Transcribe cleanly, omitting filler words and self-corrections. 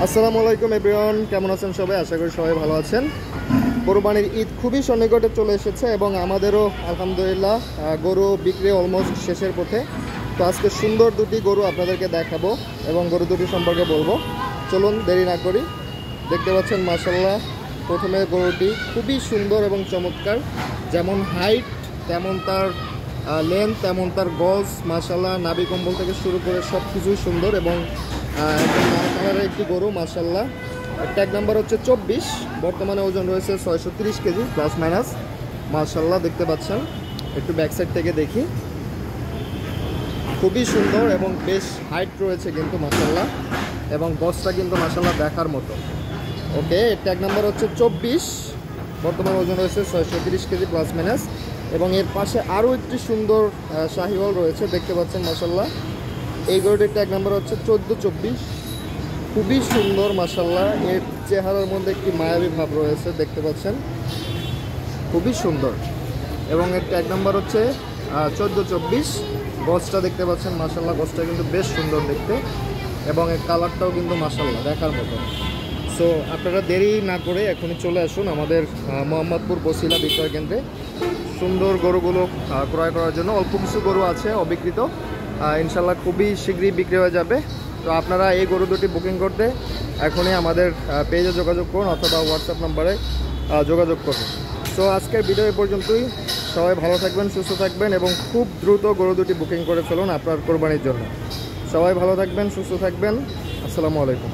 আসসালামু আলাইকুম এভরিওয়ান, কেমন আছেন সবাই? আশা করি সবাই ভালো আছেন। কোরবানির ঈদ খুবই সন্নিকটে চলে এসেছে এবং আমাদেরও আলহামদুলিল্লাহ গরু বিক্রি অলমোস্ট শেষের পথে। তো আজকে সুন্দর দুটি গরু আপনাদেরকে দেখাবো এবং গরু দুটি সম্পর্কে বলবো। চলুন দেরি না করি। দেখতে পাচ্ছেন মাশাআল্লাহ, প্রথমে গরুটি খুবই সুন্দর এবং চমৎকার। যেমন হাইট তেমন তার লেন্থ, তেমন তার গজ। মাশাআল্লাহ, নাভি কম্বল থেকে শুরু করে সব কিছুই সুন্দর এবং একদম লাল কালারের একটি গরু মাশাআল্লাহ। ট্যাগ নাম্বার হচ্ছে 24। বর্তমানে ওজন রয়েছে 630 কেজি প্লাস মাইনাস। মাশাআল্লাহ দেখতে পাচ্ছেন। একটু ব্যাক সাইড থেকে দেখি, খুবই সুন্দর এবং বেশ হাইট রয়েছে কিন্তু মাশাআল্লাহ, এবং গজটা কিন্তু মাশাআল্লাহ দেখার মতো। ওকে, ট্যাগ নাম্বার হচ্ছে 24। বর্তমানে ওজন রয়েছে 630 কেজি প্লাস মাইনাস। এবং এর পাশে আরও একটি সুন্দর শাহিওয়াল রয়েছে, দেখতে পাচ্ছেন মাশাআল্লাহ। এই গরুটির ট্যাগ নাম্বার হচ্ছে 1424। খুবই সুন্দর মাশাআল্লাহ, এর চেহারার মধ্যে একটি মায়াবী ভাব রয়েছে, দেখতে পাচ্ছেন, খুবই সুন্দর। এবং এর ট্যাগ নাম্বার হচ্ছে 1424। গজটা দেখতে পাচ্ছেন মাশাআল্লাহ, গজটা কিন্তু বেশ সুন্দর দেখতে এবং এর কালারটাও কিন্তু মাশাআল্লাহ দেখার মতো। সো আপনারা দেরি না করে এখনই চলে আসুন আমাদের মোহাম্মদপুর বসিলা বিক্রয় কেন্দ্রে সুন্দর গরুগুলো ক্রয় করার জন্য। অল্প কিছু গরু আছে অবিকৃত, ইনশাল্লাহ খুবই শীঘ্রই বিক্রি হয়ে যাবে। তো আপনারা এই গরু দুটি বুকিং করতে এখনই আমাদের পেজে যোগাযোগ করুন অথবা হোয়াটসঅ্যাপ নাম্বারে যোগাযোগ করুন। সো আজকের ভিডিও এ পর্যন্তই। সবাই ভালো থাকবেন, সুস্থ থাকবেন এবং খুব দ্রুত গরু দুটি বুকিং করে ফেলুন আপনার কোরবানির জন্য। সবাই ভালো থাকবেন, সুস্থ থাকবেন। আসসালামু আলাইকুম।